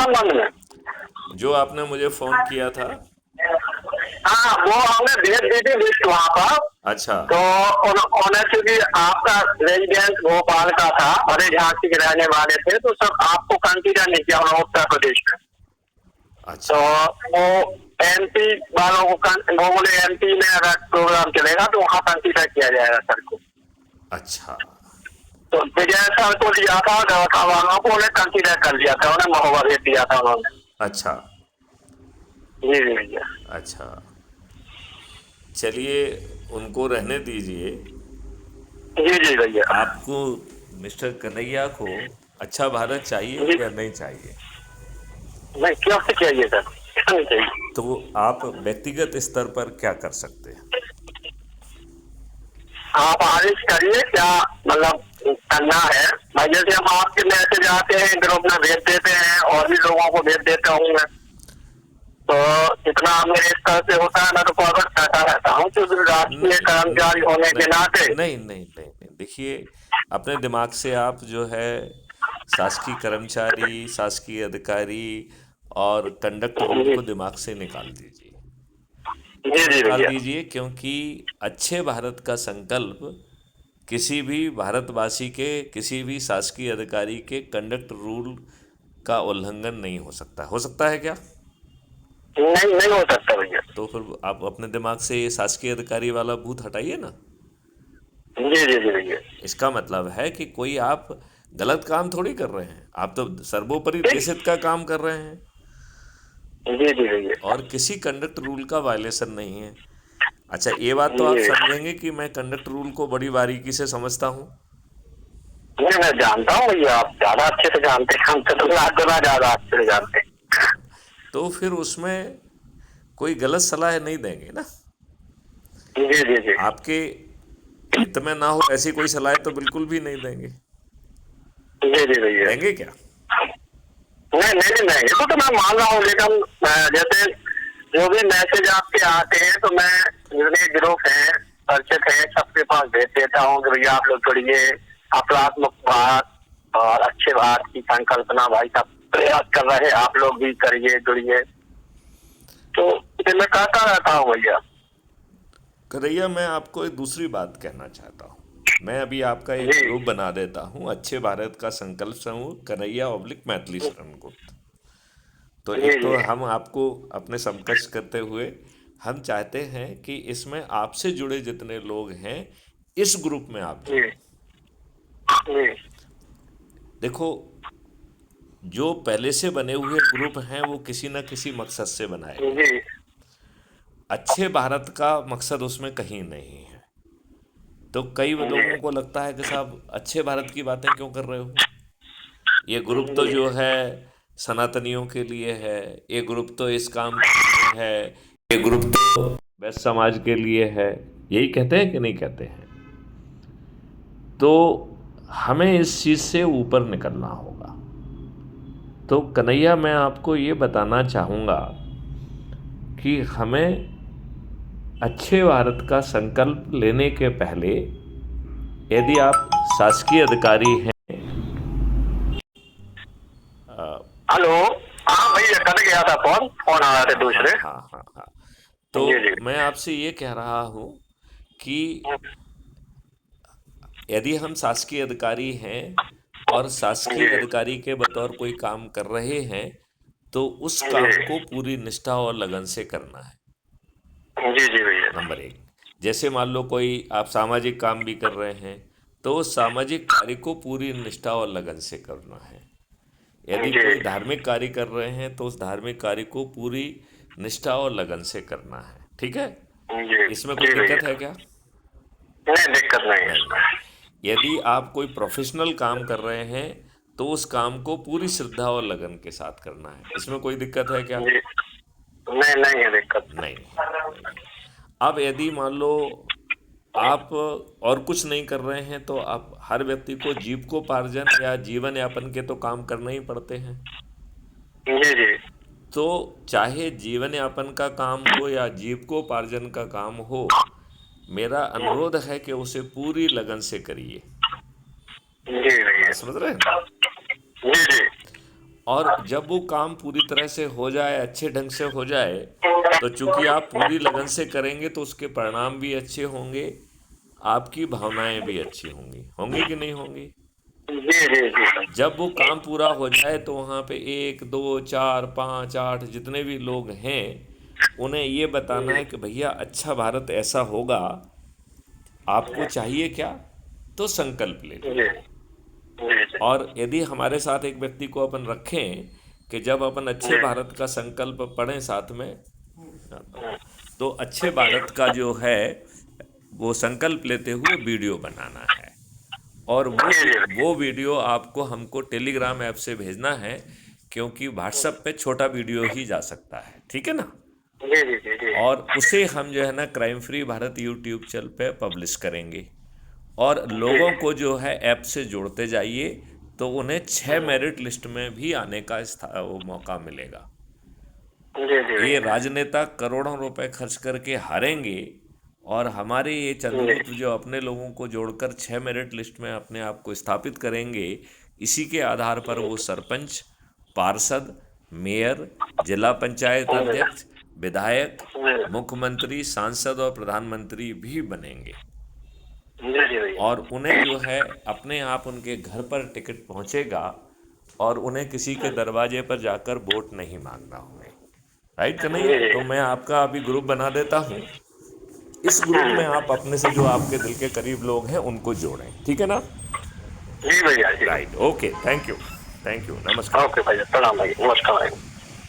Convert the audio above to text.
संबंध में? जो आपने मुझे फोन किया था। हाँ, वो हमने भेज दी थी लिस्ट वहाँ पर। अच्छा। तो उन्होंने, क्योंकि आपका रेजिडेंस भोपाल का था और झांसी के रहने वाले थे, तो सब आपको कंसीडर नहीं किया उन्होंने उत्तर प्रदेश में। तो अच्छा। वो एमपी वालों को वो बोले एमपी में अगर प्रोग्राम चलेगा तो वहाँ कंसीडर किया जाएगा सर को। अच्छा। तो विजय सर को दिया था, व्यवस्था वालों को उन्हें कंसीडर कर लिया था, उन्हें महोबा भेज दिया था उन्होंने। अच्छा। जी जी भैया। अच्छा, चलिए उनको रहने दीजिए। जी जी भैया। आपको मिस्टर कन्हैया को अच्छा भारत चाहिए जी या नहीं चाहिए? नहीं, क्यों से चाहिए सर, क्यों नहीं चाहिए? तो आप व्यक्तिगत स्तर पर क्या कर सकते हैं? आप आदेश करिए क्या मतलब करना है भाई। जैसे हम आपके मैसेज आते हैं ग्रुप में भेज देते हैं और भी लोगों को भेज देता हूँ मैं। तो इतना मेरे स्तर से होता है, मैं तो फॉरवर्ड करता रहता हूँ, क्योंकि राष्ट्रीय कर्मचारी होने के नाते। नहीं नहीं नहीं नहीं, देखिए, अपने दिमाग से आप जो है शासकीय कर्मचारी, शासकीय अधिकारी और कंडक्ट रूल जी को दिमाग से निकाल दीजिए। जी क्यों जी निकाल भैया। दीजिए? क्योंकि अच्छे भारत का संकल्प किसी भी भारतवासी के, किसी भी शासकीय अधिकारी के कंडक्ट रूल का उल्लंघन नहीं हो सकता है क्या? नहीं नहीं हो सकता भैया। तो फिर आप अपने दिमाग से ये शासकीय अधिकारी वाला भूत हटाइए ना। जी जी जी भैया। इसका मतलब है कि कोई आप गलत काम थोड़ी कर रहे हैं, आप तो सर्वोपरि ठीक। देश हित का काम कर रहे हैं जी जी भैया। और किसी कंडक्ट रूल का वायलेशन नहीं है। अच्छा, ये बात तो आप जी। समझेंगे कि मैं कंडक्ट रूल को बड़ी बारीकी से समझता हूँ। नहीं, मैं जानता हूँ भैया, आप ज्यादा अच्छे से जानते हैं हमसे, तो लाख गुना ज्यादा अच्छे से जानते हैं। तो फिर उसमें कोई गलत सलाह नहीं देंगे ना। जी जी जी। आपके हित में ना हो ऐसी कोई सलाह तो बिल्कुल भी नहीं देंगे। जी जी भैया। देंगे क्या? नहीं नहीं नहीं, तो मैं मान रहा हूँ, लेकिन जैसे जो भी मैसेज आपके आते हैं तो मैं जितने ग्रुप हैं, परिचित हैं, सबके पास भेज देता हूँ कि भैया आप लोग जुड़िए, अपराध मुक्त भारत और अच्छे भारत की संकल्पना भाई साहब प्रयास कर रहे हैं, आप लोग भी करिए, जुड़िए। तो इसे मैं कहता रहता हूँ भैया। करैया, मैं आपको एक दूसरी बात कहना चाहता हूँ। मैं अभी आपका एक जी ग्रुप बना देता हूँ, अच्छे भारत का संकल्प समूह कन्हैया ऑब्लिक मैथिली शरण गुप्त। तो जी एक तो जी हम आपको अपने समकक्ष करते हुए हम चाहते हैं कि इसमें आपसे जुड़े जितने लोग हैं इस ग्रुप में आप जी जुड़ें। जी देखो, जो पहले से बने हुए ग्रुप हैं वो किसी न किसी मकसद से बनाए गए जी हैं। अच्छे भारत का मकसद उसमें कहीं नहीं है। तो कई लोगों को लगता है कि साहब अच्छे भारत की बातें क्यों कर रहे हो, ये ग्रुप तो जो है सनातनियों के लिए है, ये ग्रुप तो इस काम के लिए है, ये ग्रुप तो वैश्य समाज के लिए है। यही कहते हैं कि नहीं कहते हैं? तो हमें इस चीज़ से ऊपर निकलना होगा। तो कन्हैया, मैं आपको ये बताना चाहूँगा कि हमें अच्छे भारत का संकल्प लेने के पहले, यदि आप शासकीय अधिकारी हैं, हेलो। हाँ भैया, कट गया था फोन, फोन आ रहे थे हाँ दूसरे। हाँ हाँ हाँ, तो जी जी मैं आपसे ये कह रहा हूँ कि यदि हम शासकीय अधिकारी हैं और शासकीय जी अधिकारी के बतौर कोई काम कर रहे हैं, तो उस काम जी को पूरी निष्ठा और लगन से करना है। जी जी भैया। नंबर एक, जैसे मान लो कोई आप सामाजिक काम भी कर रहे हैं, तो उस सामाजिक कार्य को पूरी निष्ठा और लगन से करना है। यदि जी कोई धार्मिक कार्य कर रहे हैं तो उस धार्मिक कार्य को पूरी निष्ठा और लगन से करना है। ठीक है? जी इसमें कोई जी दिक्कत है भैया। क्या? नहीं, दिक्कत नहीं है नहीं इसमें। नहीं। यदि आप कोई प्रोफेशनल काम कर रहे हैं तो उस काम को पूरी श्रद्धा और लगन के साथ करना है। इसमें कोई दिक्कत है क्या? जी। नहीं नहीं है दिक्कत। नहीं नहीं। अब यदि मान लो आप और कुछ नहीं कर रहे हैं, तो आप, हर व्यक्ति को जीविकोपार्जन या जीवन यापन के तो काम करना ही पड़ते हैं। जी जी तो चाहे जीवन यापन का काम हो या जीविकोपार्जन का काम हो, मेरा अनुरोध है कि उसे पूरी लगन से करिए। जी भैया। बात समझ रहे हैं ना? जी जी और जब वो काम पूरी तरह से हो जाए, अच्छे ढंग से हो जाए, तो चूंकि आप पूरी लगन से करेंगे तो उसके परिणाम भी अच्छे होंगे, आपकी भावनाएं भी अच्छी होंगी, होंगी कि नहीं होंगी? जी जी जी सर। जब वो काम पूरा हो जाए तो वहाँ पे 1 2 4 5 8 जितने भी लोग हैं, उन्हें ये बताना है कि भैया अच्छा भारत ऐसा होगा, आपको चाहिए क्या, तो संकल्प ले जी लीजिए। जी जी। और यदि हमारे साथ एक व्यक्ति को अपन रखें कि जब अपन अच्छे भारत का संकल्प पढ़ें साथ में, तो अच्छे भारत का जो है वो संकल्प लेते हुए वीडियो बनाना है, और वो वीडियो आपको हमको टेलीग्राम ऐप से भेजना है, क्योंकि व्हाट्सएप पे छोटा वीडियो ही जा सकता है, ठीक है ना? जी जी जी जी। और उसे हम जो है ना crime free Bharat YouTube channel पे पब्लिश करेंगे, और लोगों को जो है ऐप से जोड़ते जाइए, तो उन्हें 6 मेरिट लिस्ट में भी आने का वो मौका मिलेगा। जी जी ये भैया। राजनेता करोड़ों रुपए खर्च करके हारेंगे, और हमारे ये चंद्रगुप्त जो अपने लोगों को जोड़कर 6 मेरिट लिस्ट में अपने आप को स्थापित करेंगे, इसी के आधार पर वो सरपंच, पार्षद, मेयर, जिला पंचायत अध्यक्ष, विधायक, मुख्यमंत्री, सांसद और प्रधानमंत्री भी बनेंगे। जी जी भैया। और उन्हें जो है अपने आप उनके घर पर टिकट पहुंचेगा, और उन्हें किसी के दरवाजे पर जाकर वोट नहीं मांगना होगा। राइट कि नहीं? तो मैं आपका अभी ग्रुप बना देता हूँ, इस ग्रुप में आप अपने से जो आपके दिल के करीब लोग हैं उनको जोड़ें, ठीक है ना? जी भैया जी। राइट, ओके, थैंक यू, नमस्कार। ओके भैया, प्रणाम भैया, नमस्कार भाई।